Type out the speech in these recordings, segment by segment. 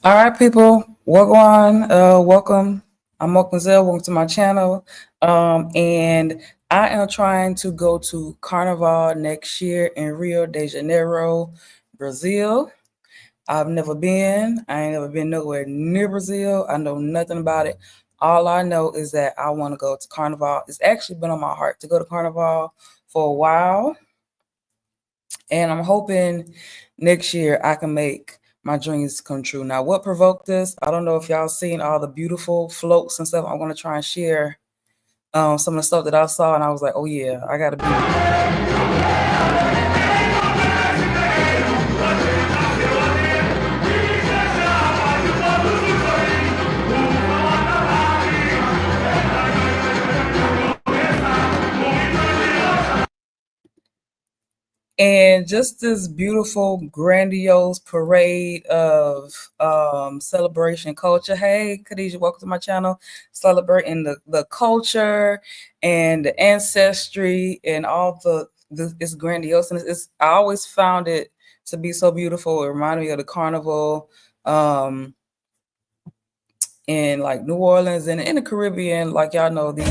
All right, people, welcome on. Welcome. I'm Mokenzel. Welcome to my channel. And I am trying to go to Carnival next year in Rio de Janeiro, Brazil. I've never been. I ain't never been nowhere near Brazil. I know nothing about it. All I know is that I want to go to Carnival. It's actually been on my heart to go to Carnival for a while. And I'm hoping next year I can make my dreams come true. Now, what provoked this? I don't know if y'all seen all the beautiful floats and stuff. I'm going to try and share some of the stuff that I saw, and I was like, oh yeah, I got to be. And just this beautiful, grandiose parade of celebration culture. Hey, Khadijah, welcome to my channel. Celebrating the culture and the ancestry and all it's grandiose. And I always found it to be so beautiful. It reminded me of the carnival in like New Orleans and in the Caribbean. Like y'all know these.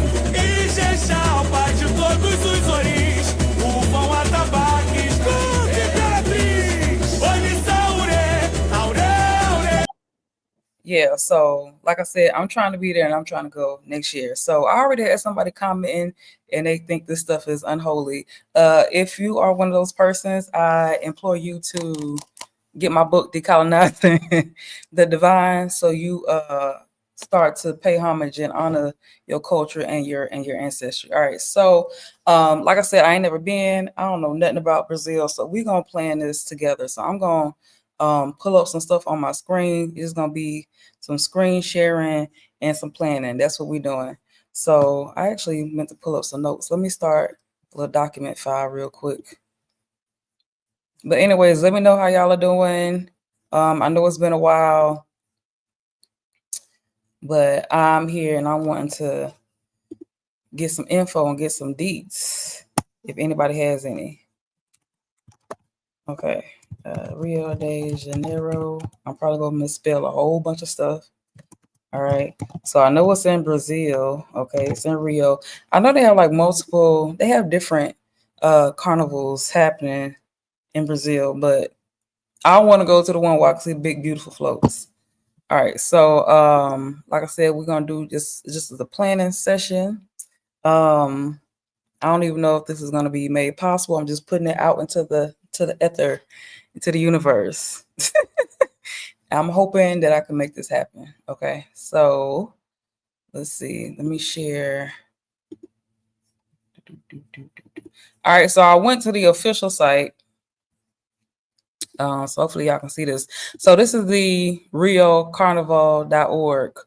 Yeah, so like I said, I'm trying to be there and I'm trying to go next year. So I already had somebody commenting and they think this stuff is unholy. If you are one of those persons, I implore you to get my book, Decolonizing the Divine, so you start to pay homage and honor your culture and your ancestry. All right, so like I said, I ain't never been. I don't know nothing about Brazil, so we're gonna plan this together. So I'm gonna pull up some stuff on my screen. It's gonna be some screen sharing and some planning. That's what we're doing. So I actually meant to pull up some notes. Let me start a little document file real quick. But anyways, let me know how y'all are doing. I know it's been a while, but I'm here and I'm wanting to get some info and get some deets if anybody has any. Okay, Rio de Janeiro. I'm probably gonna misspell a whole bunch of stuff. All right, so I know it's in Brazil. Okay, it's in Rio. I know they have like multiple. They have different carnivals happening in Brazil, but I want to go to the one where I can see big, beautiful floats. All right, so like I said, we're gonna do just as a planning session. I don't even know if this is gonna be made possible. I'm just putting it out into the ether, into the universe. I'm hoping that I can make this happen. Okay, so let's see. Let me share. All right, so I went to the official site. So hopefully y'all can see this. So this is the riocarnival.org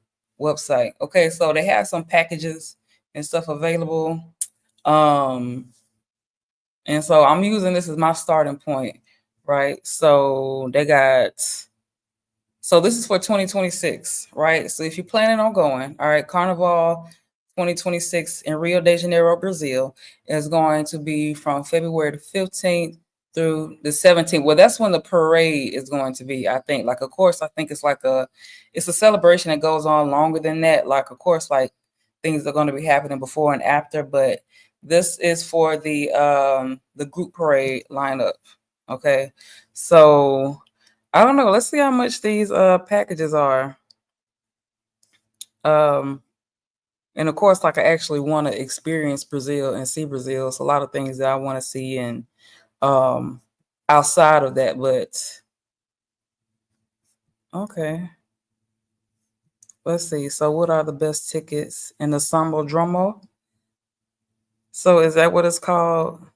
website. Okay, so they have some packages and stuff available. And so I'm using this as my starting point, right? So they got, so this is for 2026, right? So if you're planning on going, all right, Carnival 2026 in Rio de Janeiro, Brazil is going to be from February the 15th through the 17th. Well, that's when the parade is going to be, I think. Like, of course, I think it's a celebration that goes on longer than that. Like, of course, like things are going to be happening before and after, but this is for the group parade lineup. Okay. So I don't know. Let's see how much these packages are. And of course, like I actually want to experience Brazil and see Brazil. It's a lot of things that I want to see and outside of that, but okay. Let's see. So what are the best tickets in the Samba Dromo? So is that what it's called?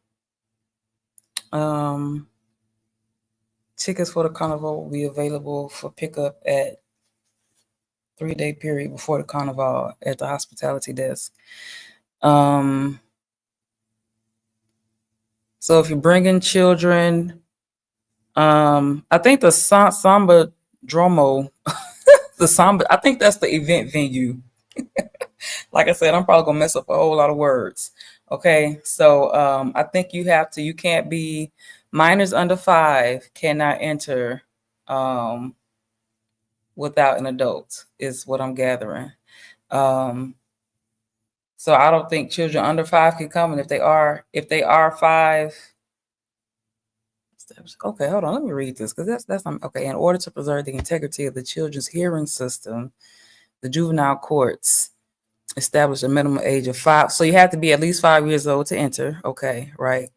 Tickets for the carnival will be available for pickup at 3-day period before the carnival at the hospitality desk. So if you're bringing children, I think the Samba Dromo, the Samba, I think that's the event venue. Like I said, I'm probably gonna mess up a whole lot of words. Okay, so I think you can't be minors under 5 cannot enter without an adult, is what I'm gathering. So I don't think children under 5 can come, and if they are 5, okay, hold on, let me read this because that's not okay. In order to preserve the integrity of the children's hearing system, the juvenile courts establish a minimum age of 5. So you have to be at least 5 years old to enter. Okay, right.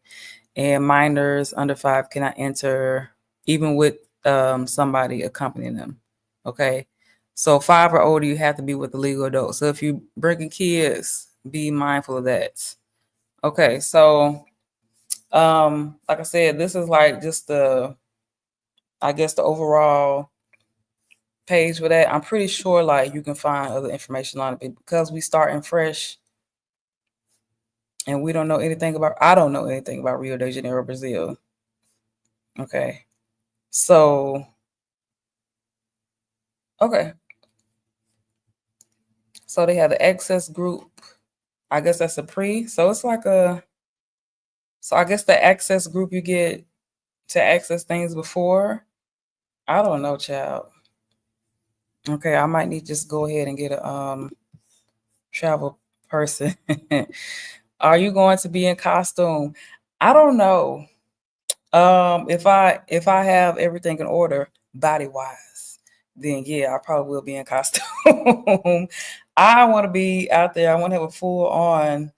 And minors under 5 cannot enter, even with somebody accompanying them. Okay. So 5 or older, you have to be with a legal adult. So if you bringing kids, be mindful of that. Okay. So, like I said, this is like just the overall page for that. I'm pretty sure like you can find other information on it because we starting fresh and we don't know anything about, I don't know anything about Rio de Janeiro, Brazil. Okay. So, okay. So they have the access group. I guess that's a pre. So it's like so I guess the access group you get to access things before. I don't know, child. Okay, I might need to just go ahead and get a travel person. Are you going to be in costume? I don't know. If I have everything in order body wise, then yeah, I probably will be in costume. I want to be out there. I want to have a full on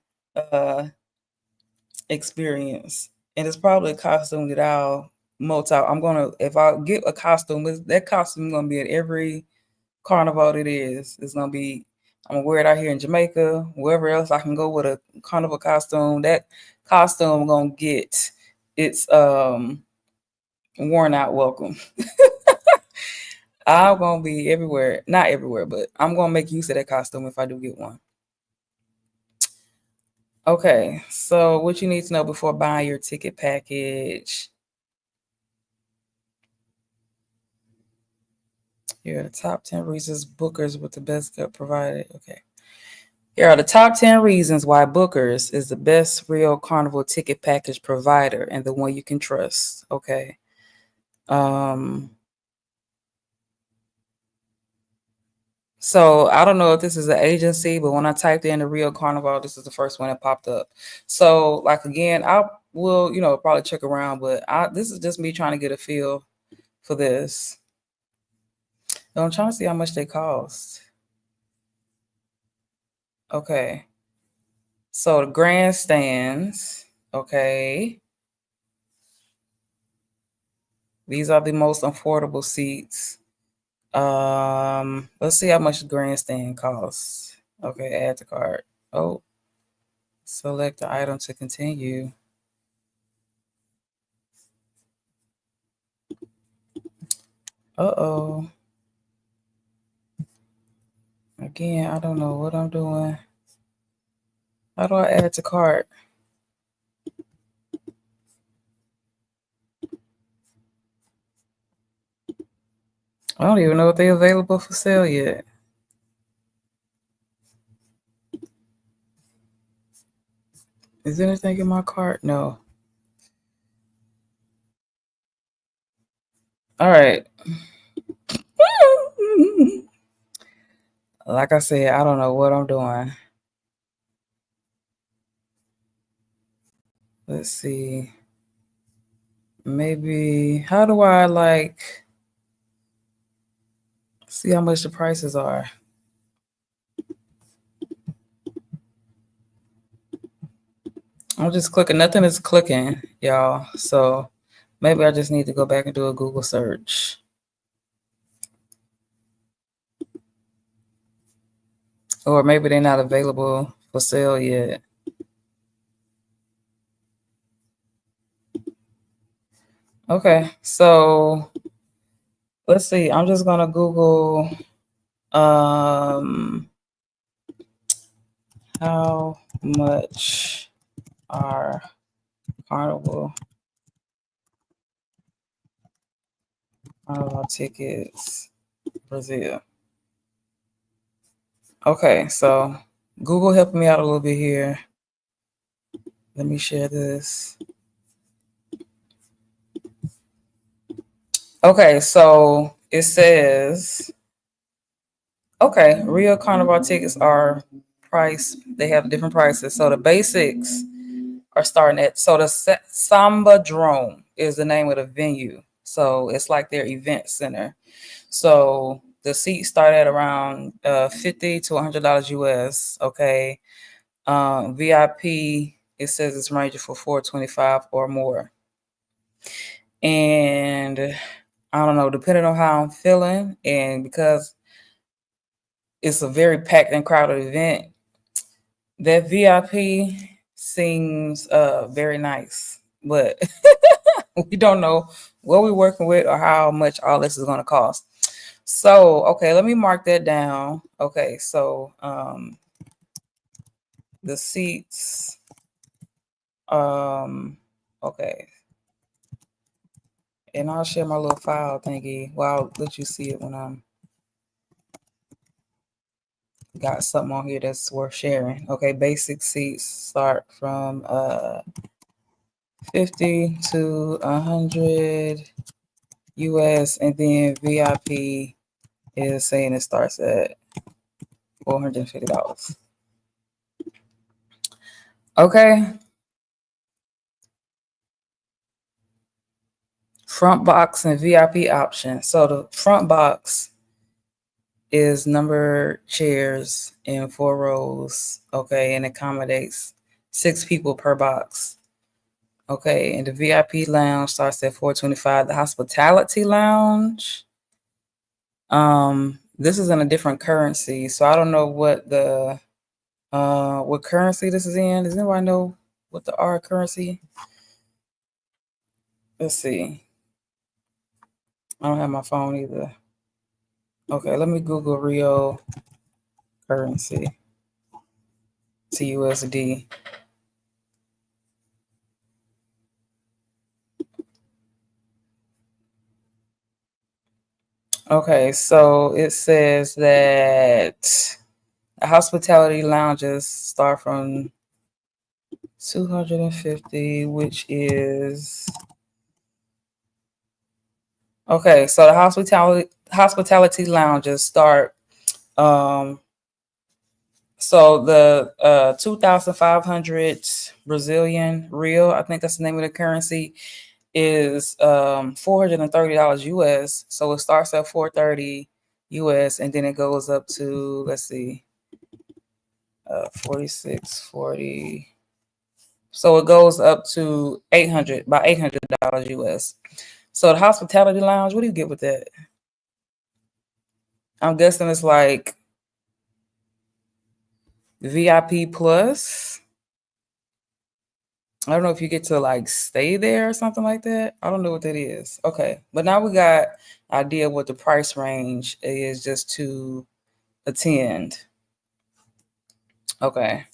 experience, and it's probably a costume that I'll motel. I'm gonna if I get a costume, that costume gonna be at every carnival it is. It's gonna be. I'm gonna wear it out here in Jamaica, wherever else I can go with a carnival costume. That costume gonna get its worn out welcome. I'm gonna be everywhere, not everywhere, but I'm gonna make use of that costume if I do get one. Okay, so what you need to know before buying your ticket package. Here are the top 10 reasons bookers with the best gut provided. Okay. Here are the top 10 reasons why Bookers is the best real carnival ticket package provider and the one you can trust. Okay. So I don't know if this is an agency, but when I typed in the Rio Carnival, this is the first one that popped up. So like again, I will, probably check around, but this is just me trying to get a feel for this. So I'm trying to see how much they cost. Okay. So the grandstands, okay. These are the most affordable seats. Let's see how much the grandstand costs. Okay, add to cart. Oh, select the item to continue. Uh-oh. Again, I don't know what I'm doing. How do I add to cart? I don't even know if they're available for sale yet. Is anything in my cart? No. All right. Like I said, I don't know what I'm doing. Let's see. Maybe, how do I see how much the prices are? I'm just clicking. Nothing is clicking, y'all. So maybe I just need to go back and do a Google search. Or maybe they're not available for sale yet. Okay, so let's see. I'm just gonna Google how much are carnival tickets Brazil. Okay, so Google helped me out a little bit here. Let me share this. Okay, so it says Okay, Rio Carnival tickets are priced. They have different prices. So the basics are starting at, so the Samba Drome is the name of the venue. So it's like their event center. So the seats start at around $50 to $100 US. Okay, VIP, it says it's ranging for 425 or more. And I don't know, depending on how I'm feeling, and because it's a very packed and crowded event, that VIP seems very nice, but we don't know what we're working with or how much all this is going to cost. So, okay, let me mark that down. Okay, so the seats, okay, and I'll share my little file thingy. Well, I'll let you see it when I'm got something on here that's worth sharing. Okay, basic seats start from 50 to 100 US, and then VIP is saying it starts at $450. Okay. Front box and VIP option. So the front box is number chairs in 4 rows. Okay, and accommodates 6 people per box. Okay, and the VIP lounge starts at $425. The hospitality lounge, this is in a different currency, so I don't know what currency this is in. Does anybody know what the R currency? Let's see. I don't have my phone either. Okay, let me Google Rio currency to USD. Okay, so it says that the hospitality lounges start from 250, which is okay. So the hospitality lounges start. So the 2,500 Brazilian real, I think that's the name of the currency, is $430 US. So it starts at 430 US, and then it goes up to, let's see, 4640. So it goes up to $800 US. So the hospitality lounge, what do you get with that? I'm guessing it's like VIP plus. I don't know if you get to like stay there or something like that. I don't know what that is. Okay. But now we got idea what the price range is just to attend. Okay.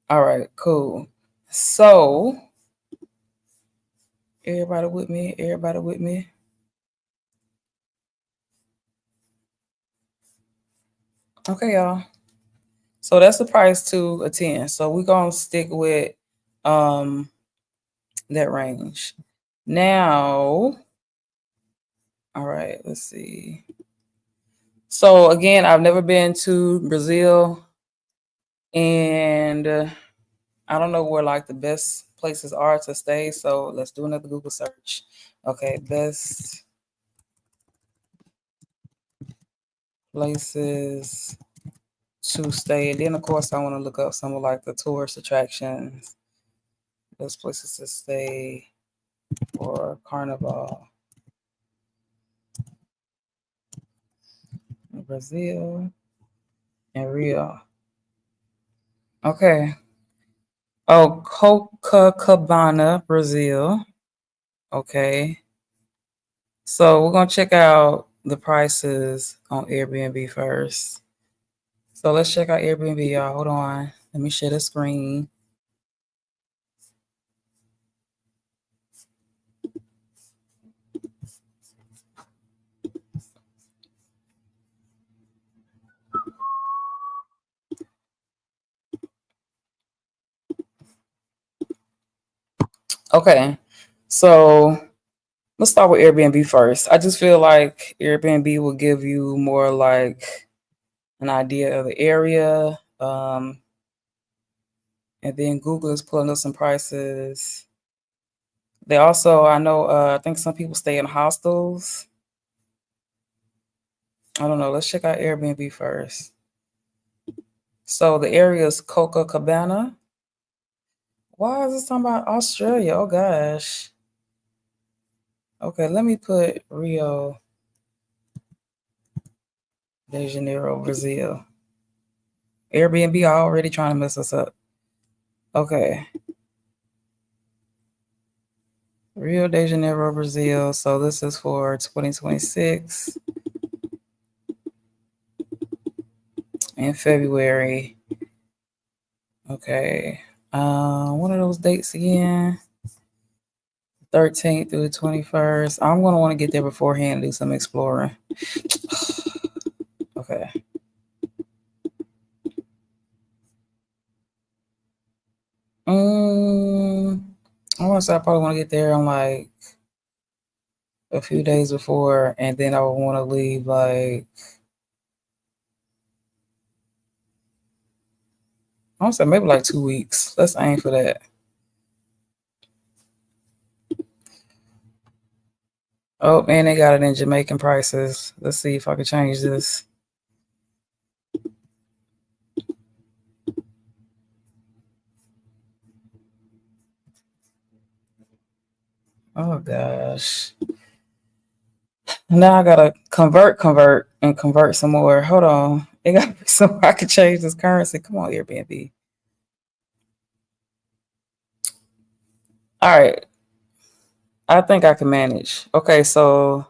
All right, cool. So everybody with me? Everybody with me? Okay, y'all. So that's the price to attend. So we're gonna stick with that range. Now, all right, let's see. So again, I've never been to Brazil, and I don't know where like the best places are to stay. So let's do another Google search. Okay, best places to stay. And then of course I want to look up some of like the tourist attractions, best places to stay for Carnival. Brazil and Rio. Okay. Oh, Copacabana, Brazil. Okay. So we're gonna check out the prices on Airbnb first. So let's check out Airbnb, y'all. Hold on. Let me share the screen. Okay. So let's start with Airbnb first. I just feel like Airbnb will give you more like an idea of the area. And then Google is pulling up some prices. They also, I know, I think some people stay in hostels. I don't know. Let's check out Airbnb first. So the area is Copacabana. Why is this talking about Australia? Oh gosh. Okay, let me put Rio de Janeiro, Brazil. Airbnb already trying to mess us up. Okay. Rio de Janeiro, Brazil. So this is for 2026 in February. Okay. What are those dates again? 13th through the 21st. I'm going to want to get there beforehand and do some exploring. Okay. I want to say I probably want to get there on like a few days before, and then I would want to leave like, I want to say maybe like 2 weeks. Let's aim for that. Oh, and they got it in Jamaican prices. Let's see if I can change this. Oh gosh. Now I gotta convert, and convert some more. Hold on. It gotta be somewhere I can change this currency. Come on, Airbnb. All right. I think I can manage. Okay, so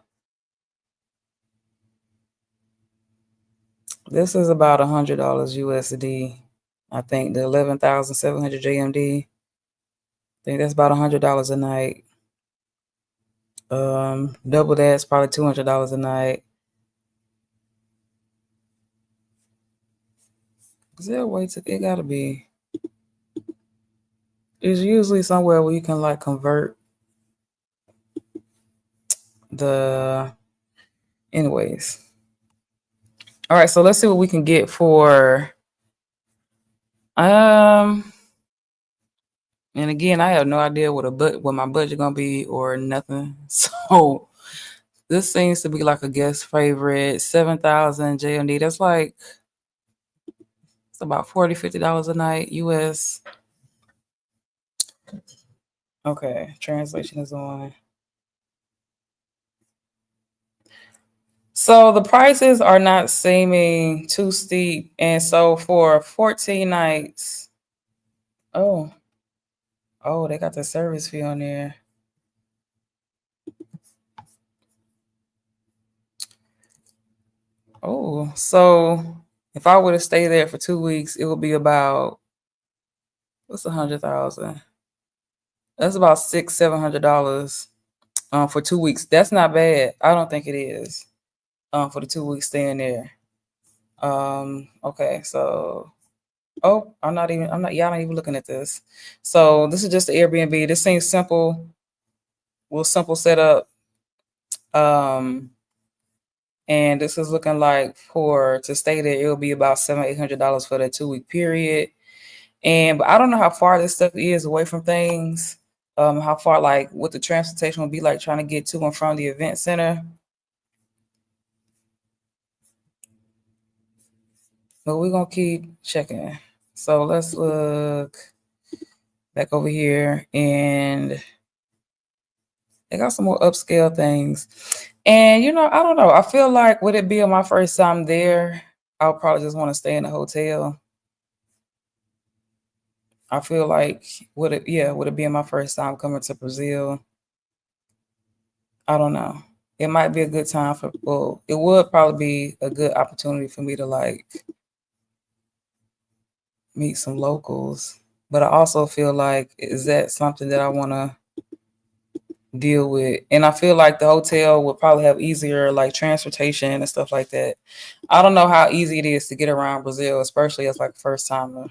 this is about $100 USD. I think the 11,700 JMD. I think that's about $100 a night. Double that's probably $200 a night. Is there a way to? It gotta be. There's usually somewhere where you can like convert the. Anyways. All right, so let's see what we can get for. And again, I have no idea what my budget gonna be or nothing. So this seems to be like a guest favorite, 7,000 JMD. That's like it's about $40-$50 a night US. Okay, translation is on. So the prices are not seeming too steep, and so for 14 nights, oh, they got the service fee on there. Oh, so if I were to stay there for 2 weeks, it would be about what's 100,000? That's about $600-$700 for 2 weeks. That's not bad. I don't think it is for the 2 weeks staying there. Okay, so y'all not even looking at this. So this is just the Airbnb. This seems simple. Simple setup. And this is looking like to stay there, it'll be about $700-$800 for that 2 week period. But I don't know how far this stuff is away from things. How far, like, what the transportation will be like trying to get to and from the event center. But we're gonna keep checking. So let's look back over here, and they got some more upscale things. And I don't know. I feel like would it be my first time there, I'll probably just want to stay in a hotel. I feel like would it be my first time coming to Brazil? I don't know. It might be a good time it would probably be a good opportunity for me to like meet some locals. But I also feel like, is that something that I want to deal with? And I feel like the hotel would probably have easier like transportation and stuff like that. I don't know how easy it is to get around Brazil, especially as like first timer.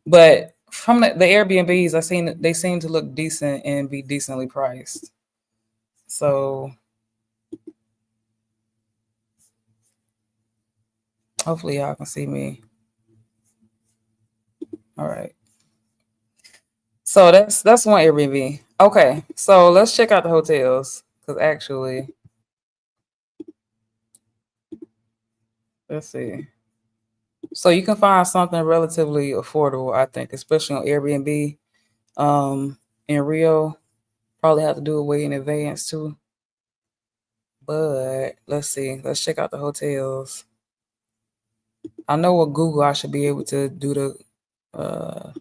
But from the Airbnbs, they seem to look decent and be decently priced. So Hopefully y'all can see me. All right. So that's one Airbnb. Okay, so let's check out the hotels because actually, let's see. So you can find something relatively affordable, I think, especially on Airbnb. In Rio, probably have to do it way in advance too. But let's see. Let's check out the hotels. I know with Google I should be able to do the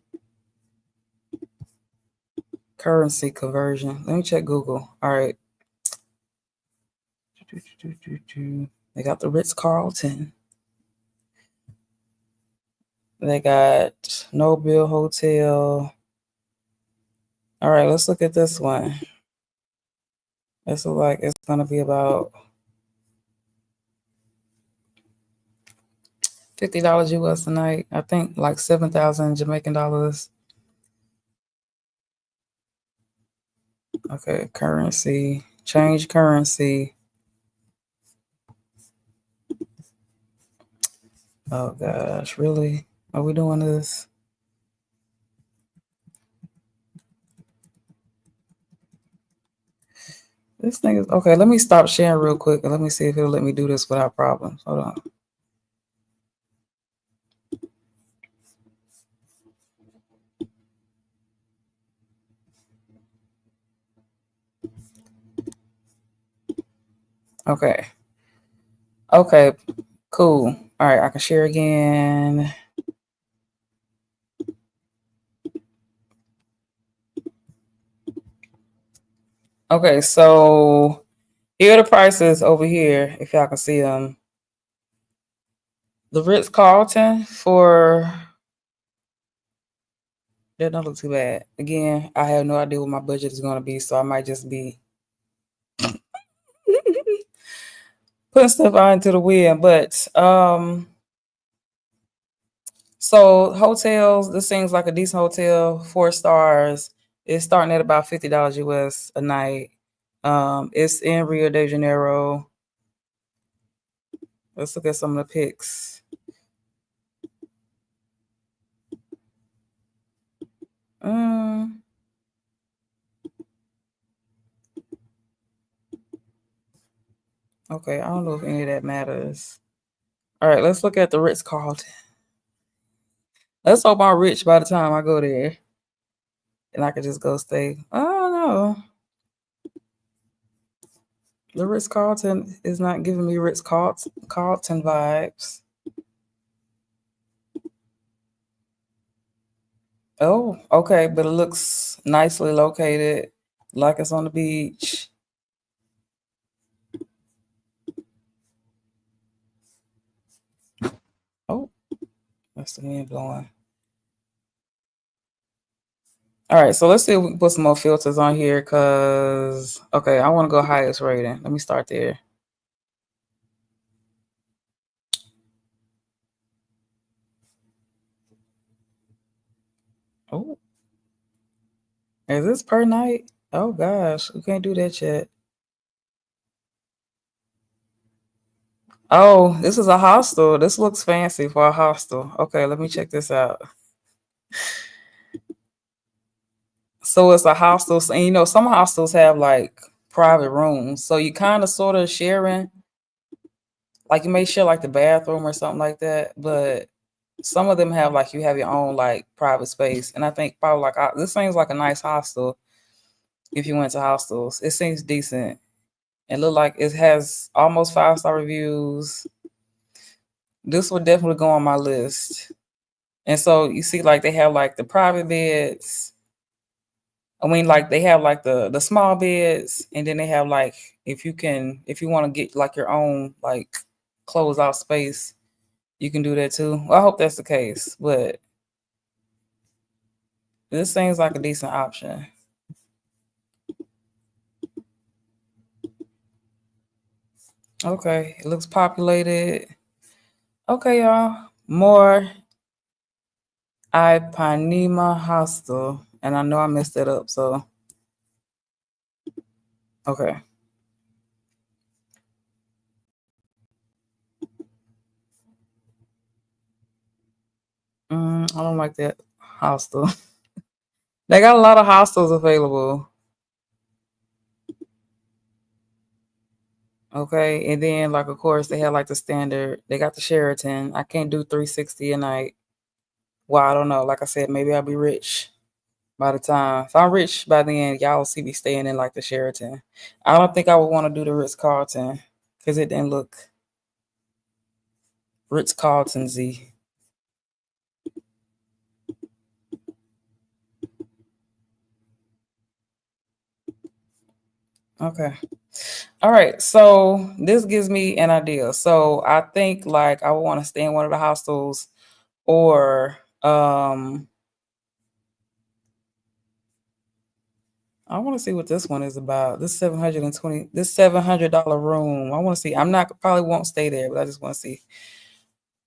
currency conversion. Let me check Google. All right. They got the Ritz Carlton. They got Noble Hotel. All right, let's look at this one. This looks like it's gonna be about $50 US a night. I think like 7,000 Jamaican dollars. Okay, currency. Change currency. Oh gosh, really? Are we doing this? This thing is okay. Let me stop sharing real quick and let me see if it'll let me do this without problems. Hold on. Okay. Okay. Cool. All right. I can share again. Okay. So here are the prices over here. If y'all can see them. The Ritz Carlton for that don't look too bad. Again, I have no idea what my budget is going to be, so I might just be putting stuff out into the wind. But so hotels, this seems like a decent hotel, 4 stars. It's starting at about $50 US a night. It's in Rio de Janeiro. Let's look at some of the pics. Okay, I don't know if any of that matters. All right, let's look at the Ritz Carlton. Let's hope I'm rich by the time I go there, and I can just go stay. I don't know. The Ritz Carlton is not giving me Ritz Carlton vibes. Oh, okay, but it looks nicely located, like it's on the beach. Oh, that's the wind blowing. All right, so let's see if we can put some more filters on here because, okay, I want to go highest rating. Let me start there. Oh, is this per night? Oh gosh, we can't do that yet. Oh, this is a hostel. This looks fancy for a hostel. Okay, let me check this out. So it's a hostel, and you know, some hostels have like private rooms. So you kind of sort of sharing, like you may share like the bathroom or something like that, but some of them have like you have your own like private space. And I think probably like this seems like a nice hostel if you went to hostels. It seems decent. It look like it has almost 5-star reviews. This would definitely go on my list. And so you see, like they have like the private beds. I mean, like they have like the small beds, and then they have like if you want to get like your own like closed out space, you can do that too. Well, I hope that's the case, but this seems like a decent option. Okay, it looks populated. Okay, y'all. More Ipanema Hostel, and I know I messed it up. So okay. I don't like that hostel. They got a lot of hostels available. Okay, and then like of course they have like the standard. They got the Sheraton. I can't do 360 a night. Well, I don't know. Like I said, maybe I'll be rich by the time. If I'm rich by then, y'all will see me staying in like the Sheraton. I don't think I would want to do the Ritz Carlton because it didn't look Ritz Carlton Z. Okay. All right. So this gives me an idea. So I think like I would want to stay in one of the hostels or I want to see what this one is about. This $700 room. I want to see. I'm not probably won't stay there, but I just want to see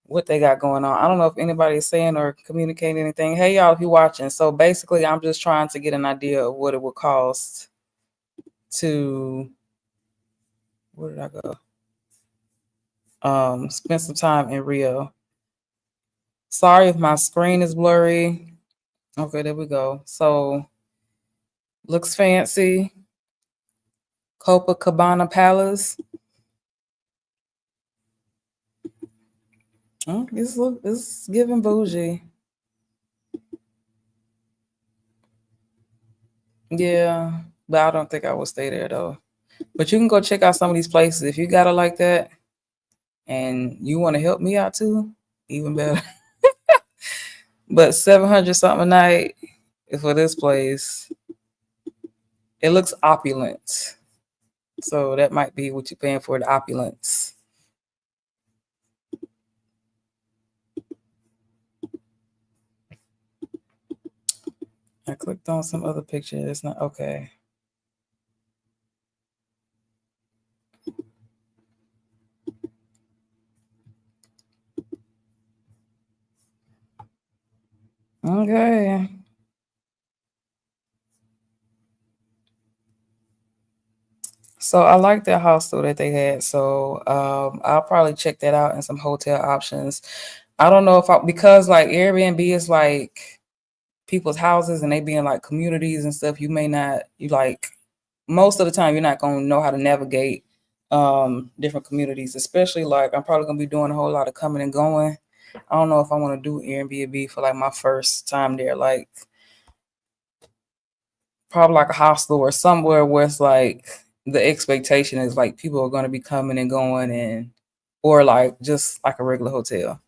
what they got going on. I don't know if anybody is saying or communicating anything. Hey y'all, if you're watching. So basically I'm just trying to get an idea of what it would cost to where did I go? Spend some time in Rio. Sorry if my screen is blurry. Okay, there we go. So looks fancy. Copacabana Palace. Oh, it's giving bougie. Yeah, but I don't think I will stay there though. But you can go check out some of these places if you got it like that, and you want to help me out too. Even better. But 700 something a night for this place. It looks opulent, so that might be what you're paying for, the opulence. I clicked on some other picture. It's not okay. Okay. So I like that hostel that they had. So I'll probably check that out and some hotel options. I don't know if I because like Airbnb is like people's houses and they be in like communities and stuff. You may not you like most of the time you're not gonna know how to navigate different communities, especially like I'm probably gonna be doing a whole lot of coming and going. I don't know if I want to do Airbnb for like my first time there. Like probably like a hostel or somewhere where it's like the expectation is like people are going to be coming and going and or like just like a regular hotel.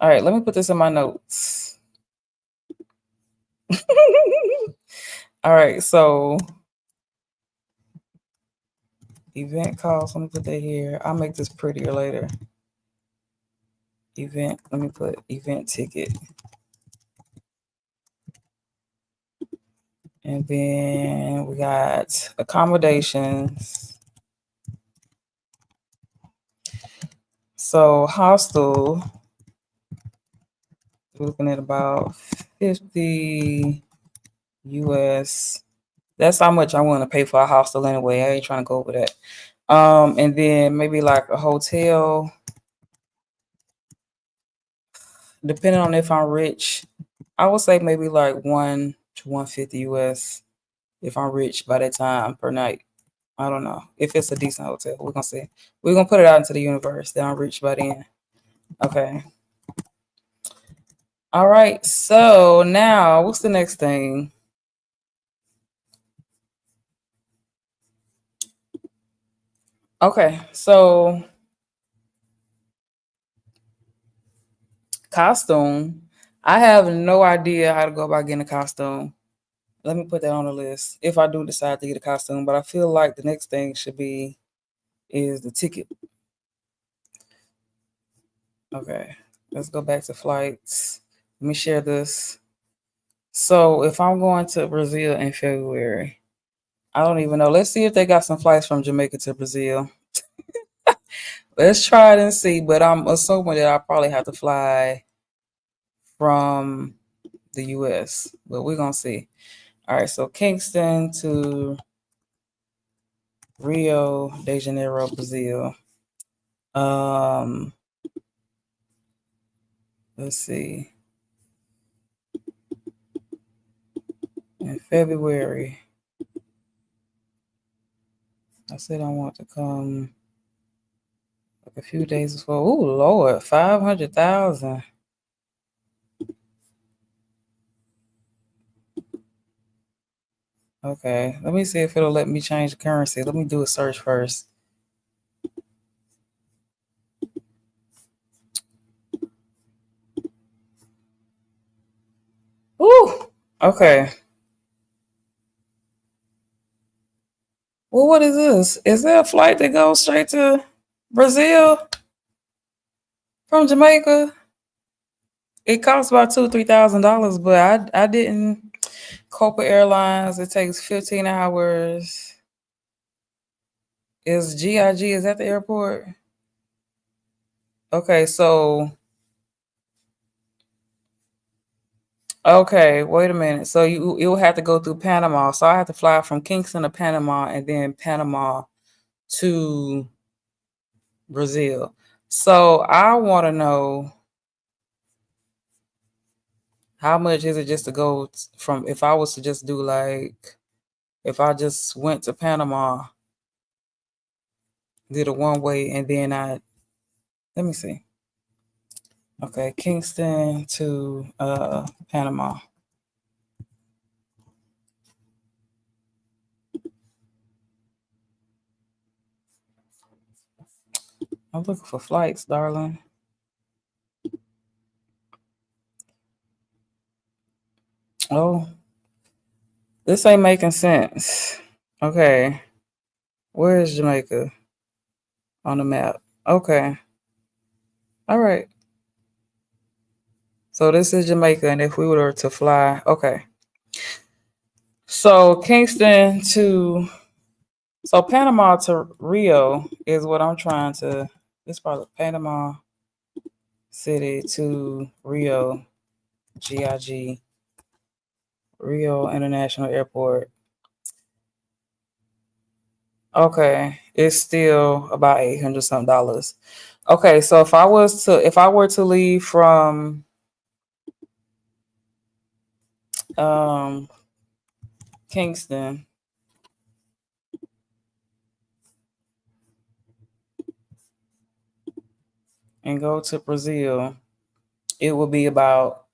All right, let me put this in my notes. All right, so event cost, let me put that here. I'll make this prettier later. Event, let me put event ticket. And then we got accommodations. So hostel, we're looking at about 50 US. That's how much I want to pay for a hostel anyway. I ain't trying to go over that. And then maybe like a hotel, depending on if I'm rich. I would say maybe like 1 to 150 US if I'm rich by that time per night. I don't know. If it's a decent hotel, we're gonna see. We're gonna put it out into the universe that I'm rich by then. Okay. All right. So now what's the next thing? Okay, so costume. I have no idea how to go about getting a costume. Let me put that on the list if I do decide to get a costume. But I feel like the next thing should be is the ticket. Okay, let's go back to flights. Let me share this. So if I'm going to Brazil in February, I don't even know. Let's see if they got some flights from Jamaica to Brazil. Let's try it and see. But I'm assuming that I probably have to fly from the US. But we're gonna see. All right, so Kingston to Rio de Janeiro, Brazil. Um, let's see. in February. I said I want to come like a few days before. Oh Lord, 500,000. Okay, let me see if it'll let me change the currency. Let me do a search first. Ooh, okay. Well, what is this? Is there a flight that goes straight to Brazil from Jamaica? It costs about $2,000-3,000, but I didn't. Copa Airlines. It takes 15 hours. Is GIG? Is that the airport? Okay, so okay, wait a minute. So you will have to go through Panama. So I have to fly from Kingston to Panama and then Panama to Brazil. So I want to know how much is it just to go from if I was to just do like if I just went to Panama, did a one way and then let me see. Okay, Kingston to Panama. I'm looking for flights, darling. Oh, this ain't making sense. Okay, where is Jamaica on the map? Okay, all right. So this is Jamaica, and if we were to fly, okay. So Kingston to, so Panama to Rio is what I'm trying to. This probably Panama City to Rio, GIG, Rio International Airport. Okay, it's still about $800 something. Okay, so if I were to leave from um Kingston and go to Brazil, it would be about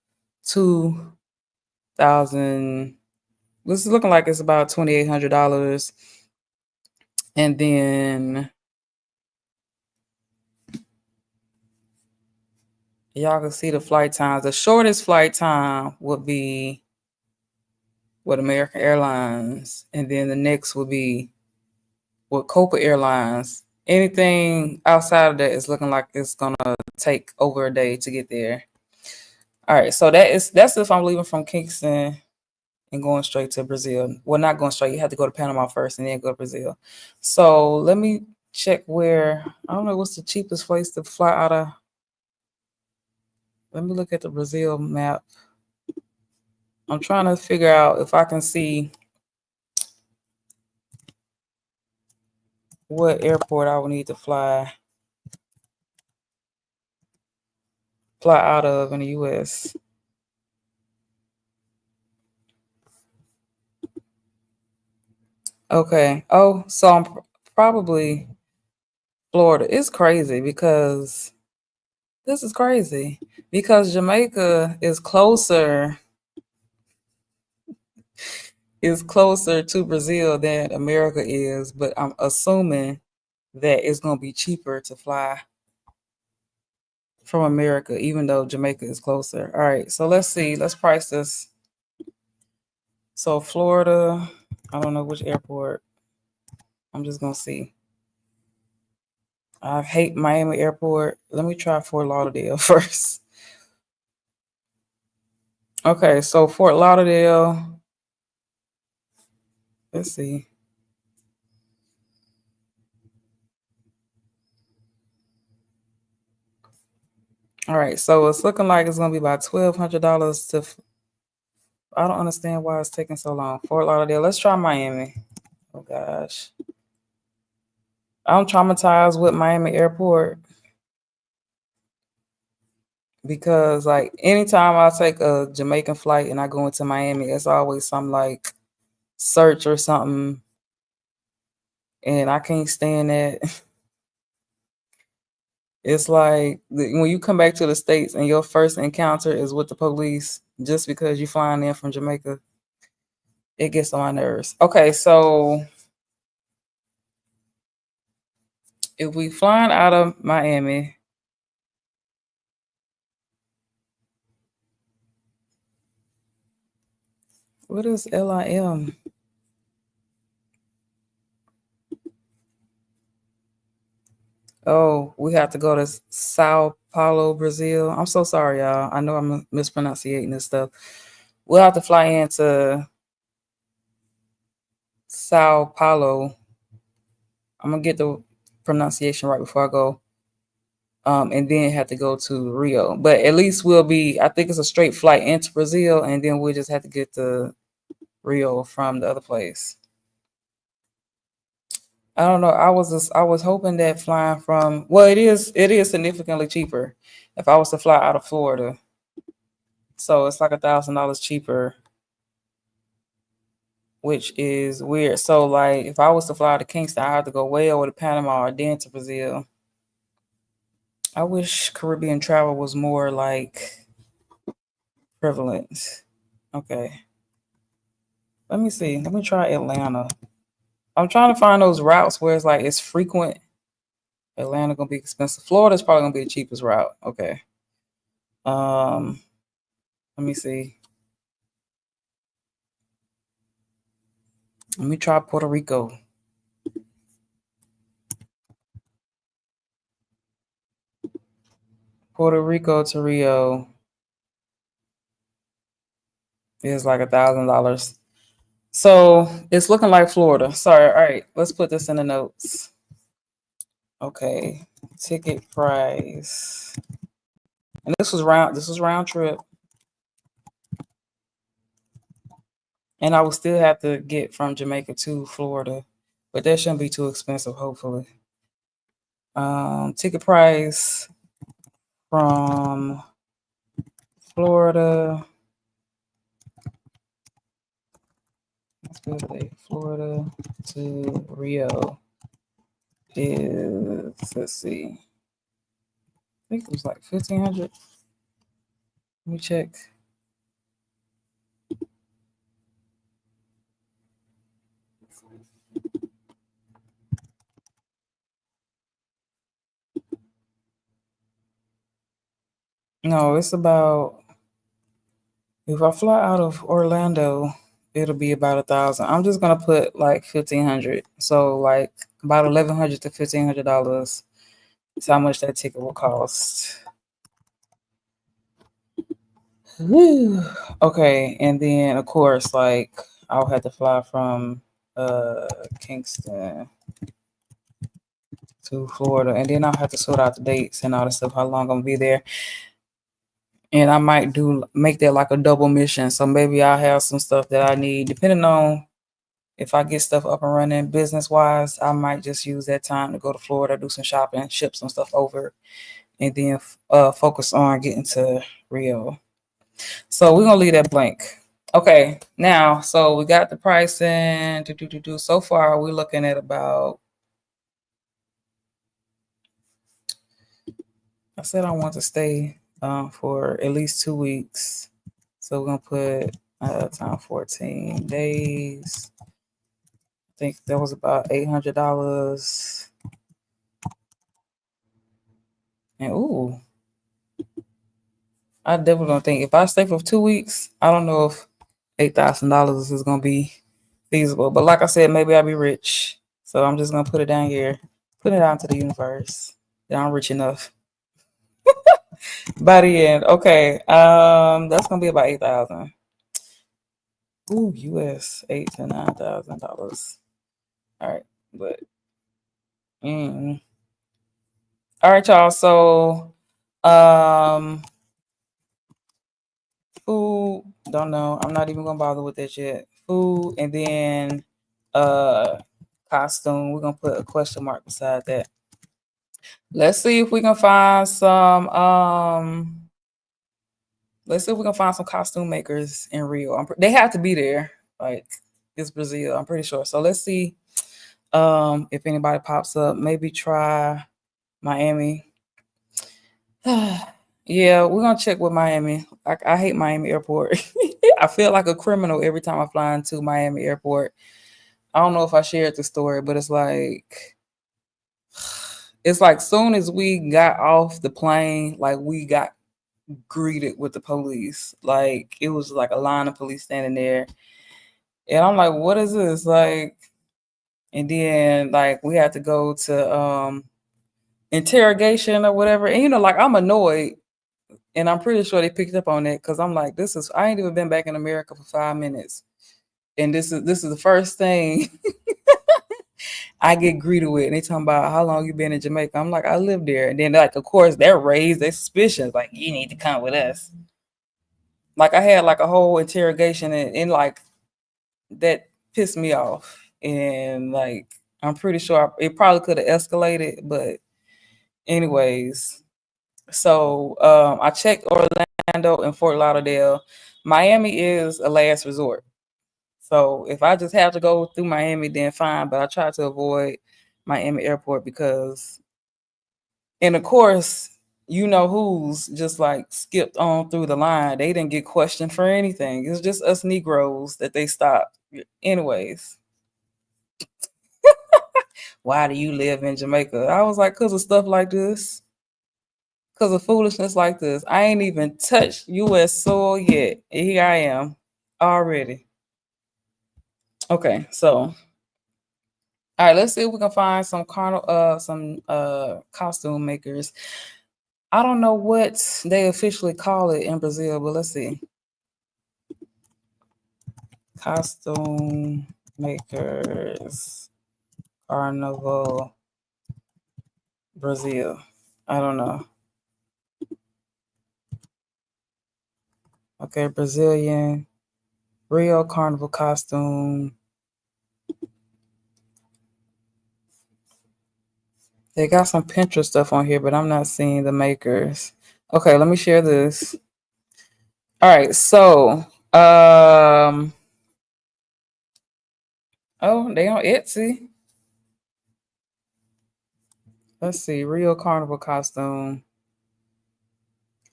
2,000. This is looking like it's about $2,800, and then y'all can see the flight times. The shortest flight time would be with American Airlines, and then the next would be with Copa Airlines. Anything outside of that is looking like it's gonna take over a day to get there. All right, so that's if I'm leaving from Kingston and going straight to Brazil. Well, not going straight. You have to go to Panama first and then go to Brazil. So let me check where I don't know what's the cheapest place to fly out of. Let me look at the Brazil map. I'm trying to figure out if I can see what airport I would need to fly out of in the US. Okay. Oh, so I'm probably Florida. It's crazy because this is crazy because Jamaica is closer to Brazil than America is, but I'm assuming that it's going to be cheaper to fly from America, even though Jamaica is closer. All right, so let's see. Let's price this. So Florida, I don't know which airport. I'm just going to see. I hate Miami Airport. Let me try Fort Lauderdale first. Okay, so Fort Lauderdale. Let's see. All right, so it's looking like it's gonna be about $1,200 to. I don't understand why it's taking so long. Fort Lauderdale. Let's try Miami. Oh gosh, I'm traumatized with Miami Airport because like anytime I take a Jamaican flight and I go into Miami, it's always some like search or something, and I can't stand that. It's like when you come back to the States and your first encounter is with the police just because you're flying in from Jamaica, it gets on my nerves. Okay, so if we flying out of Miami, what is LIM? Oh, we have to go to Sao Paulo, Brazil. I'm so sorry, y'all. I know I'm mispronouncing this stuff. We'll have to fly into Sao Paulo. I'm gonna get the pronunciation right before I go. And then have to go to Rio. But at least we'll be, I think it's a straight flight into Brazil, and then we'll just have to get to Rio from the other place. I don't know. I was hoping that flying from, well, it is significantly cheaper if I was to fly out of Florida. So it's like $1,000 cheaper, which is weird. So like if I was to fly to Kingston, I have to go way over to Panama or then to Brazil. I wish Caribbean travel was more like prevalent. Okay. Let me see. Let me try Atlanta. I'm trying to find those routes where it's like it's frequent. Atlanta gonna be expensive. Florida's probably gonna be the cheapest route. Okay. Um, let me see. Let me try Puerto Rico. Puerto Rico to Rio is like $1,000. So it's looking like Florida. Sorry. All right. Let's put this in the notes. Okay. Ticket price. And this was round trip. And I will still have to get from Jamaica to Florida. But that shouldn't be too expensive, hopefully. Ticket price from Florida. Let's go to Florida to Rio is, let's see, I think it was like 1,500. Let me check. No, it's about, if I fly out of Orlando, it'll be about 1,000. I'm just gonna put like 1,500. So like about $1,100 to $1,500 is how much that ticket will cost. Whew. Okay, and then of course, like I'll have to fly from Kingston to Florida, and then I'll have to sort out the dates and all the stuff, how long I'm gonna be there. And I might make that like a double mission. So maybe I'll have some stuff that I need, depending on if I get stuff up and running business wise. I might just use that time to go to Florida, do some shopping, ship some stuff over, and then focus on getting to Rio. So we're gonna leave that blank. Okay, now so we got the pricing. So far, we're looking at about, I said I want to stay for at least 2 weeks. So we're gonna put time 14 days. I think that was about $800. And ooh, I definitely don't think if I stay for 2 weeks, I don't know if $8,000 is gonna be feasible. But like I said, maybe I'll be rich. So I'm just gonna put it down here, put it out to the universe that I'm rich enough. By the end, okay. That's gonna be about 8,000. Ooh, US $8,000 to $9,000. All right, but all right, y'all. So, food. Don't know. I'm not even gonna bother with that yet. Food, and then costume. We're gonna put a question mark beside that. Let's see if we can find some Let's see if we can find some costume makers in Rio. They have to be there. Like it's Brazil, I'm pretty sure. So let's see if anybody pops up. Maybe try Miami. Yeah, we're gonna check with Miami. I hate Miami Airport. I feel like a criminal every time I fly into Miami Airport. I don't know if I shared the story, but it's like soon as we got off the plane, like we got greeted with the police. Like it was like a line of police standing there. And I'm like, what is this? Like, and then like we had to go to interrogation or whatever. And like I'm annoyed. And I'm pretty sure they picked up on that because I'm like, I ain't even been back in America for 5 minutes. And this is the first thing I get greeted with. And they talking about how long you been in Jamaica. I'm like, I live there. And then like, of course, they're raised their suspicions. Like, you need to come with us. Like I had like a whole interrogation and like that pissed me off. And like I'm pretty sure it probably could have escalated, but anyways. So I checked Orlando and Fort Lauderdale. Miami is a last resort. So if I just have to go through Miami, then fine. But I try to avoid Miami Airport because, and of course, who's just like skipped on through the line. They didn't get questioned for anything. It's just us Negroes that they stopped. Anyways, why do you live in Jamaica? I was like, because of stuff like this. Because of foolishness like this. I ain't even touched U.S. soil yet. And here I am already. Okay, so all right, let's see if we can find some costume makers. I don't know what they officially call it in Brazil, but let's see. Costume makers Carnival Brazil. I don't know. Okay, Brazilian Rio Carnival costume. They got some Pinterest stuff on here, but I'm not seeing the makers. Okay, let me share this. All right, so oh, they on Etsy. Let's see, Rio Carnival costume.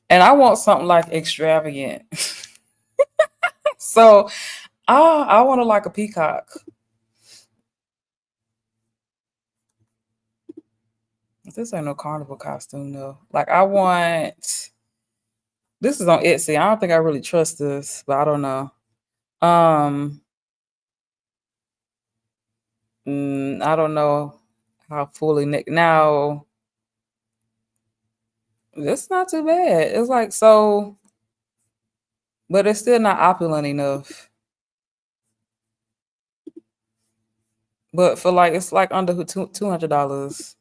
And I want something like extravagant. So I want to like a peacock. This ain't no carnival costume though. Like I want this is on Etsy. I don't think I really trust this, but I don't know. I don't know how fully now. It's not too bad. It's like so, but it's still not opulent enough. But for like it's like under $200.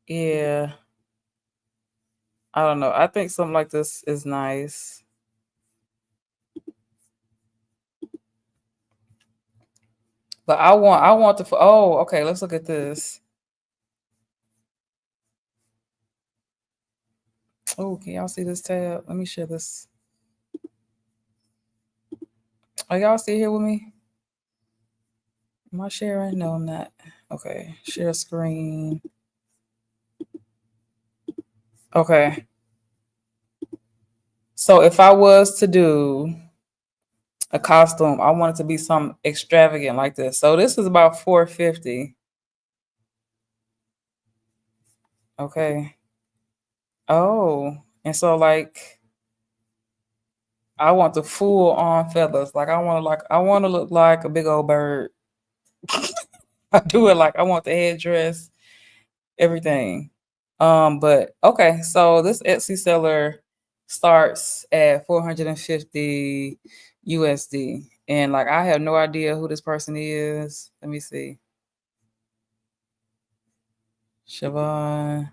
Yeah, I don't know. I think something like this is nice. But I want the oh, okay, let's look at this. Oh, can y'all see this tab? Let me share this. Are y'all still here with me? Am I sharing? No, I'm not. Okay, share screen. Okay. So if I was to do a costume, I want it to be something extravagant like this. So this is about $450. Okay. Oh, and so like I want the full on feathers. Like I want to look like a big old bird. I do it like I want the headdress, everything. But okay, so this Etsy seller starts at 450 USD. And like I have no idea who this person is. Let me see. Siobhan.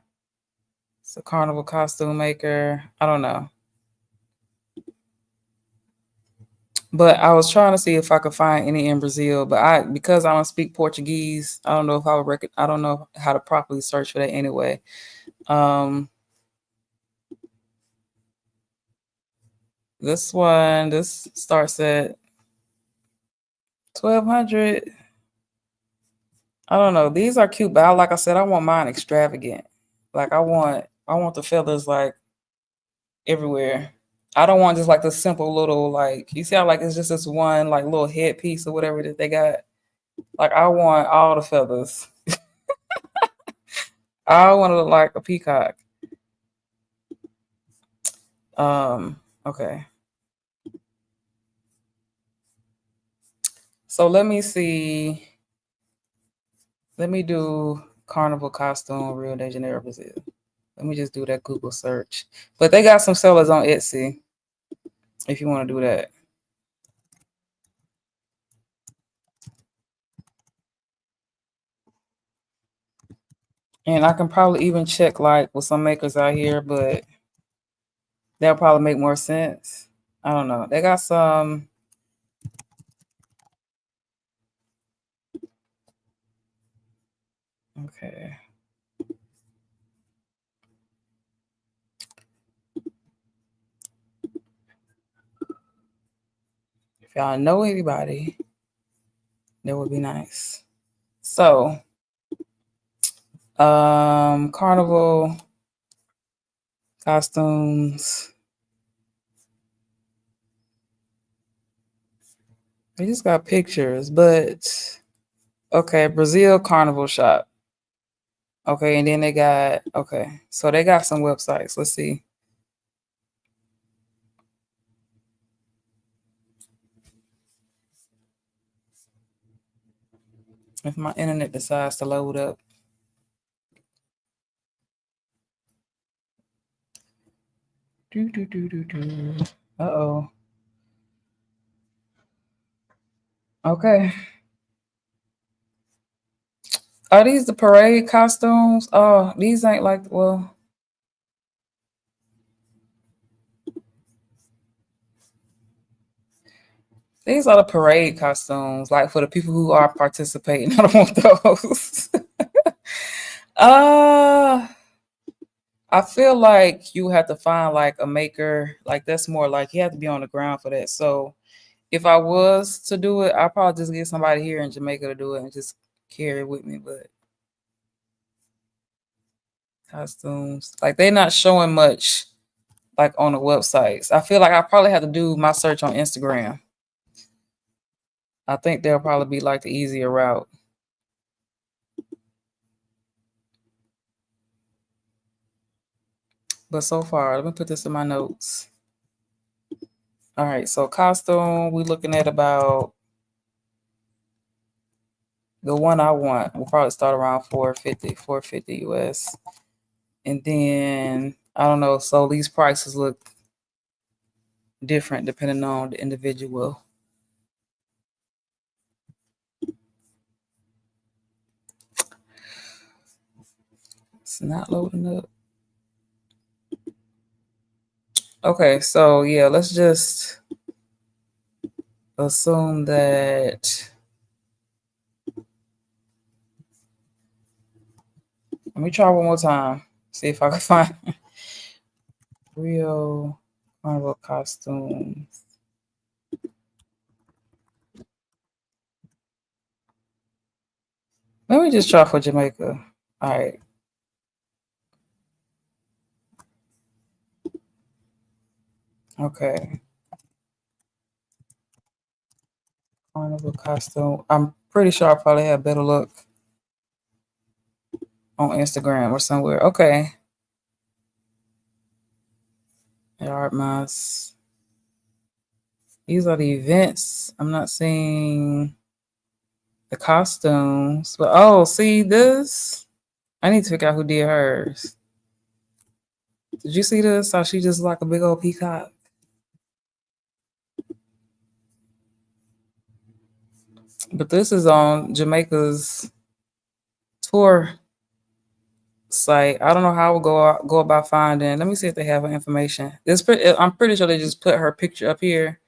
It's a carnival costume maker. I don't know. But I was trying to see if I could find any in Brazil, but because I don't speak Portuguese, I don't know if I would I don't know how to properly search for that anyway. Um This starts at 1200. I don't know. These are cute, but like I said, I want mine extravagant. Like I want the feathers like everywhere. I don't want just like the simple little like you see how like it's just this one like little headpiece or whatever that they got. Like I want all the feathers. I want to look like a peacock. Okay. So let me see. Let me do carnival costume Rio de Janeiro, Brazil. Let me just do that Google search. But they got some sellers on Etsy if you want to do that. And I can probably even check like with some makers out here, but that'll probably make more sense. I don't know. They got some. Okay. If y'all know anybody, that would be nice. So, carnival costumes. They just got pictures, but okay, Brazil Carnival Shop. Okay, and then they got okay, so they got some websites. Let's see. If my internet decides to load up. Uh-oh. Okay. Are these the parade costumes? Oh, these ain't like well. These are the parade costumes, like for the people who are participating. I don't want those. uh I feel like you have to find like a maker. Like that's more like you have to be on the ground for that. So if I was to do it, I'd probably just get somebody here in Jamaica to do it and just carry it with me. But costumes, like they're not showing much like on the websites. I feel like I probably have to do my search on Instagram. I think they'll probably be like the easier route. But so far, let me put this in my notes. All right, so costume, we're looking at about the one I want. We'll probably start around 450 US. And then I don't know, so these prices look different depending on the individual. It's not loading up. Okay, so yeah, let's just assume that. Let me try one more time. See if I can find Rio Carnival costumes. Let me just try for Jamaica. All right. Okay. Carnival costume. I'm pretty sure I probably have better luck on Instagram or somewhere. Okay. Yard mouse. These are the events. I'm not seeing the costumes. But oh, see this? I need to figure out who did hers. Did you see this? How she just like a big old peacock? But this is on Jamaica's tour site. I don't know how I would go about finding. Let me see if they have her information. I'm pretty sure they just put her picture up here.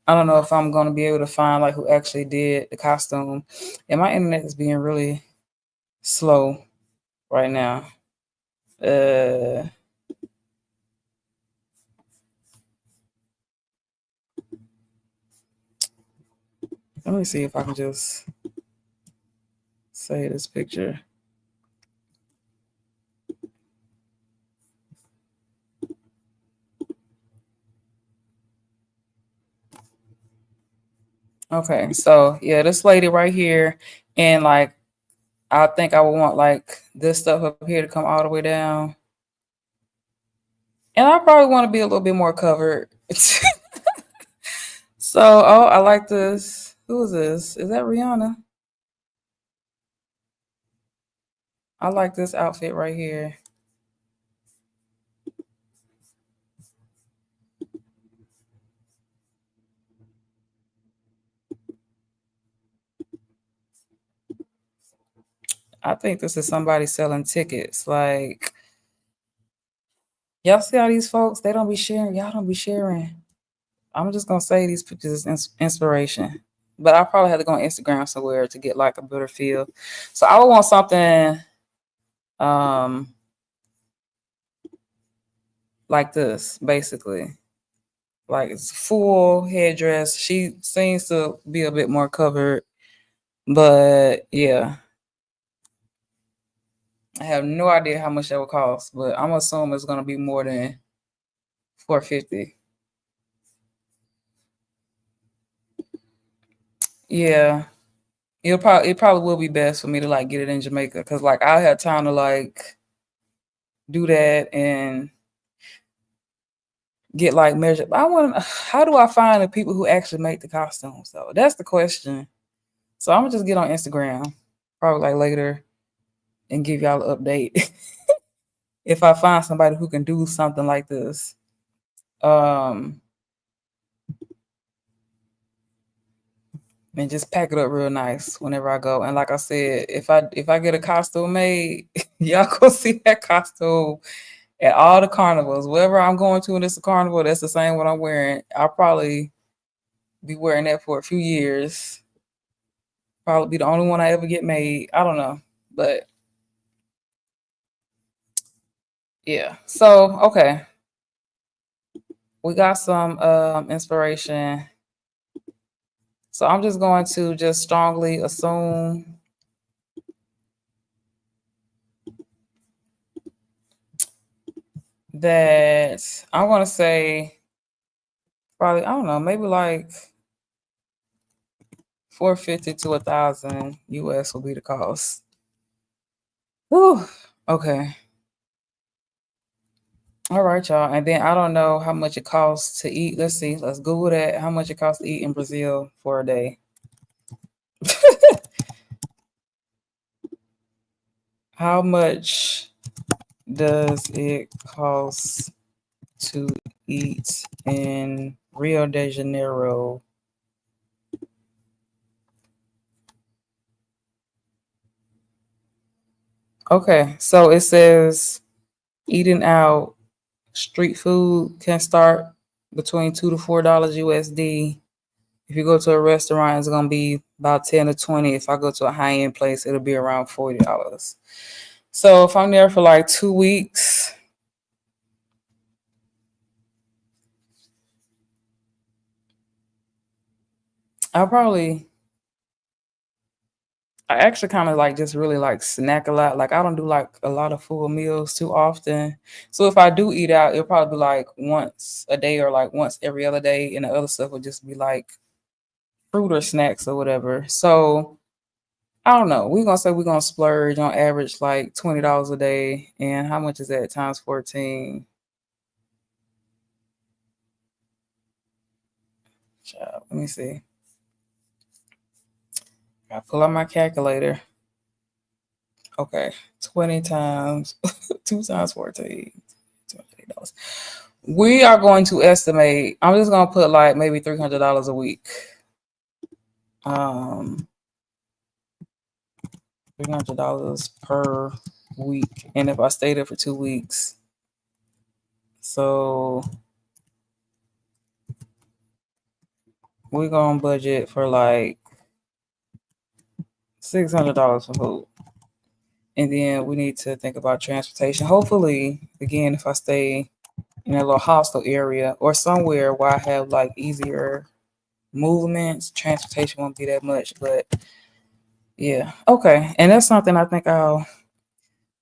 I don't know if I'm gonna be able to find like who actually did the costume. And my internet is being really slow right now. Uh Let me see if I can just say this picture. Okay, so yeah, this lady right here, and like I think I would want like this stuff up here to come all the way down. And I probably want to be a little bit more covered. So, oh, I like this. Who is this? Is that Rihanna? I like this outfit right here. I think this is somebody selling tickets. Like, y'all see all these folks? They don't be sharing. Y'all don't be sharing. I'm just gonna say these pictures is inspiration. But I probably have to go on Instagram somewhere to get like a better feel. So I would want something um like this, basically. Like it's full headdress. She seems to be a bit more covered, but yeah, I have no idea how much that would cost, but I'm assuming it's gonna be more than 450. Yeah, it probably will be best for me to like get it in Jamaica because like I had time to like do that and get like measured. I want how do I find the people who actually make the costumes though? That's the question. So I'm gonna just get on Instagram probably like later and give y'all an update if I find somebody who can do something like this. Um and just pack it up real nice whenever I go. And like I said, if I get a costume made, y'all go see that costume at all the carnivals. Wherever I'm going to and it's a carnival, that's the same one I'm wearing. I'll probably be wearing that for a few years. Probably be the only one I ever get made. I don't know. But yeah. So okay. We got some inspiration. So I'm just going to just strongly assume that I'm gonna say probably, I don't know, maybe like 450 to 1,000 US will be the cost. Whew. Okay. All right, y'all. And then I don't know how much it costs to eat. Let's see. Let's Google that. How much it costs to eat in Brazil for a day. How much does it cost to eat in Rio de Janeiro? Okay, so it says eating out street food can start between $2 to $4 USD. If you go to a restaurant, it's gonna be about 10 to 20. If I go to a high-end place, it'll be around $40. So if I'm there for like 2 weeks, I'll probably I actually kind of like just really like snack a lot. Like I don't do like a lot of full meals too often. So if I do eat out, it'll probably be like once a day or like once every other day, and the other stuff would just be like fruit or snacks or whatever. So I don't know. We're gonna say we're gonna splurge on average like $20 a day. And how much is that times 14? Child, let me see. I pull out my calculator. Okay, 20 times 2 times 14. $28. We are going to estimate. I'm just gonna put like maybe $300 a week. Um, $300 per week, and if I stay there for 2 weeks, so we're gonna budget for like $600 for food, and then we need to think about transportation. Hopefully, again, if I stay in a little hostel area or somewhere where I have like easier movements. Transportation won't be that much, but yeah. Okay. And that's something I think I'll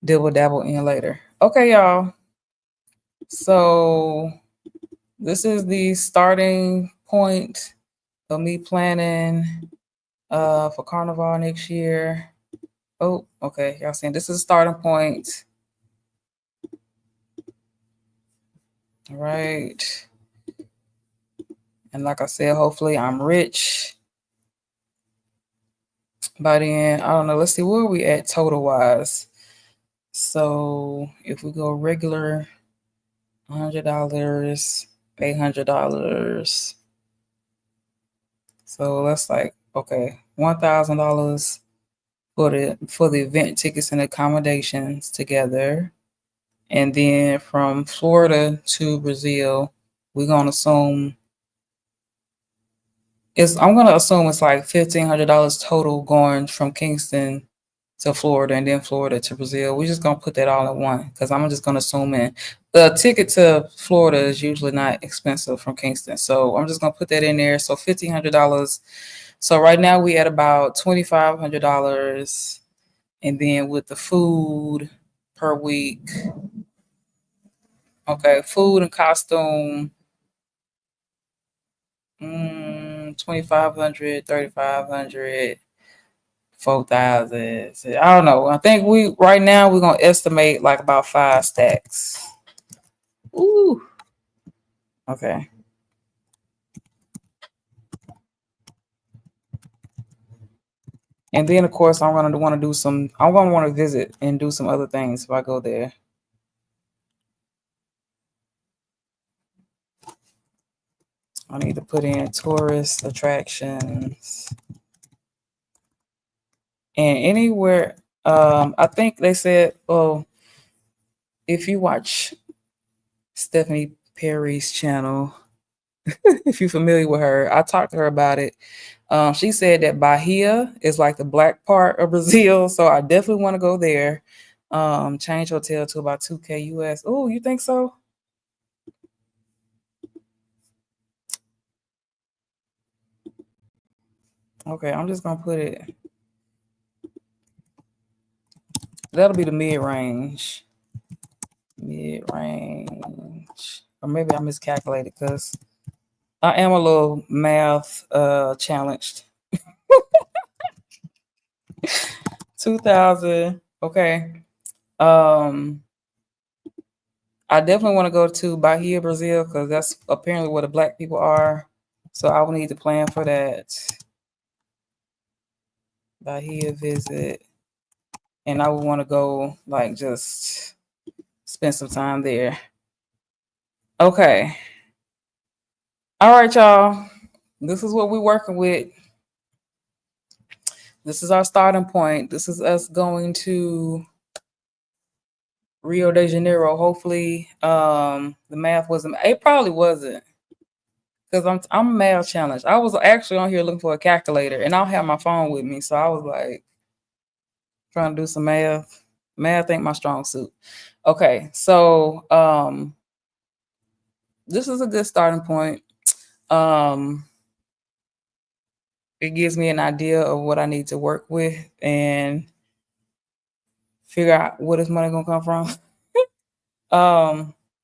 dabble in later. Okay, y'all. So this is the starting point of me planning for Carnival next year. Oh, okay. Y'all saying this is a starting point. All right. And like I said, hopefully I'm rich by then. I don't know. Let's see where are we at total wise. So if we go regular, $100, $800. So that's like okay, $1,000 for the event tickets and accommodations together. And then from Florida to Brazil, we're gonna assume I'm gonna assume it's like $1,500 total going from Kingston to Florida and then Florida to Brazil. We're just gonna put that all in one because I'm just gonna assume in the ticket to Florida is usually not expensive from Kingston. So I'm just gonna put that in there. So $1,500. So right now we at about $2,500. And then with the food per week, okay, food and costume, 2,500, 3,500, 4,000. I don't know. I think right now we're gonna estimate like about 5 stacks. Ooh. Okay. And then of course I'm gonna want to visit and do some other things if I go there. I need to put in tourist attractions. And anywhere, I think they said, oh, if you watch Stephanie Perry's channel, if you're familiar with her, I talked to her about it. She said that Bahia is like the black part of Brazil, so I definitely want to go there. Change hotel to about 2K US. Oh, you think so? Okay, I'm just gonna put it. That'll be the mid-range. Mid-range. Or maybe I miscalculated because I am a little math challenged. 2,000. Okay. I definitely want to go to Bahia, Brazil, because that's apparently where the black people are. So I will need to plan for that. Bahia visit. And I would want to go like just spend some time there. Okay. All right, y'all. This is what we're working with. This is our starting point. This is us going to Rio de Janeiro. Hopefully, the math wasn't. It probably wasn't because I'm math challenged. I was actually on here looking for a calculator, and I don't have my phone with me, so I was like trying to do some math. Math ain't my strong suit. Okay, so this is a good starting point. It gives me an idea of what I need to work with and figure out where this money gonna come from.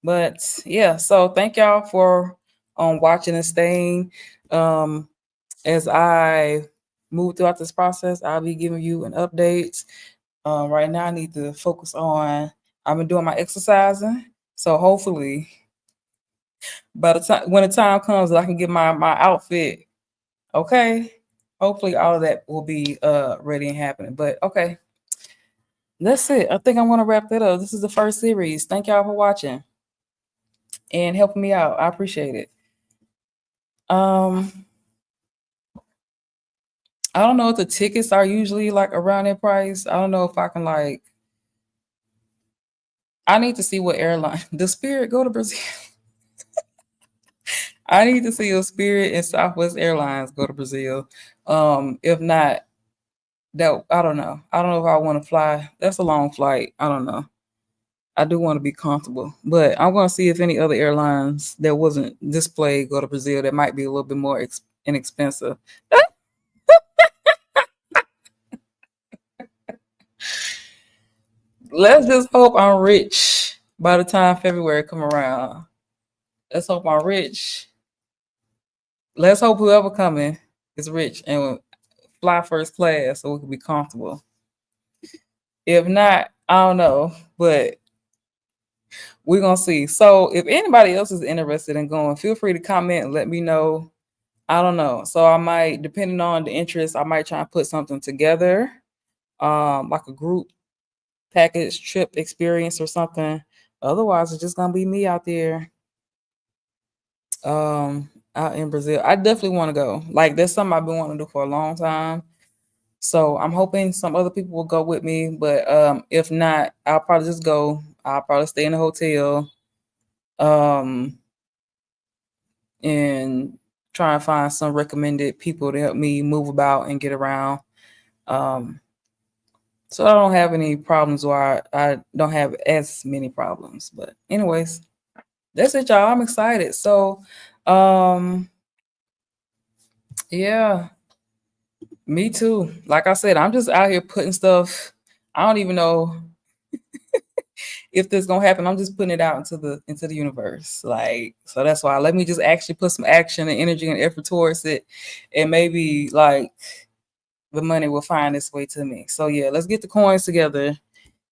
But yeah, so thank y'all for watching and staying. As I move throughout this process, I'll be giving you an update. Right now I need to focus on I've been doing my exercising. So hopefully by the time when the time comes that I can get my outfit, okay. Hopefully all of that will be ready and happening. But okay. That's it. I think I'm gonna wrap that up. This is the first series. Thank y'all for watching and helping me out. I appreciate it. I don't know if the tickets are usually like around that price. I don't know if I can like I need to see what airline. Does Spirit go to Brazil? I need to see if Spirit and Southwest Airlines go to Brazil. If not, that I don't know. I don't know if I want to fly. That's a long flight. I don't know. I do want to be comfortable, but I'm going to see if any other airlines that wasn't displayed go to Brazil that might be a little bit more inexpensive. Let's just hope I'm rich by the time February come around. Let's hope I'm rich. Let's hope whoever coming is rich and fly first class so we can be comfortable. If not, I don't know, but we're gonna see. So if anybody else is interested in going, feel free to comment and let me know. I don't know. So I might, depending on the interest, I might try and put something together, like a group package trip experience or something. Otherwise, it's just gonna be me out there, out in Brazil. I definitely want to go. Like that's something I've been wanting to do for a long time. So I'm hoping some other people will go with me. But if not, I'll probably just go. I'll probably stay in a hotel, um, and try and find some recommended people to help me move about and get around. Um, so I don't have any problems, or I don't have as many problems. But anyways, that's it, y'all. I'm excited. So, yeah, me too. Like I said, I'm just out here putting stuff. I don't even know if this gonna happen. I'm just putting it out into the universe. Like, so that's why let me just actually put some action and energy and effort towards it, and maybe like the money will find its way to me. So yeah, let's get the coins together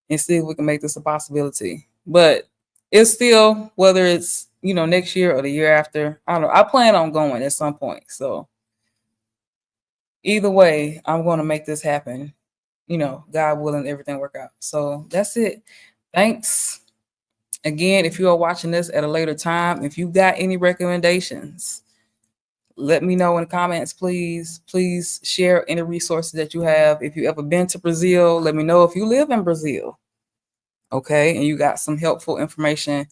and see if we can make this a possibility. But it's still, whether it's next year or the year after, I don't know. I plan on going at some point. So either way, I'm going to make this happen. God willing, everything work out. So that's it. Thanks again. If you are watching this at a later time, if you got any recommendations, let me know in the comments, please. Please share any resources that you have. If you ever been to Brazil, let me know. If you live in Brazil, okay, and you got some helpful information,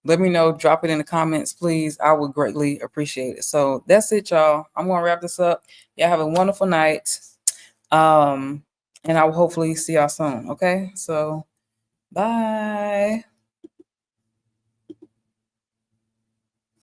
let me know. Drop it in the comments, please. I would greatly appreciate it. So that's it, y'all. I'm going to wrap this up. Y'all have a wonderful night. And I will hopefully see y'all soon. Okay, so bye.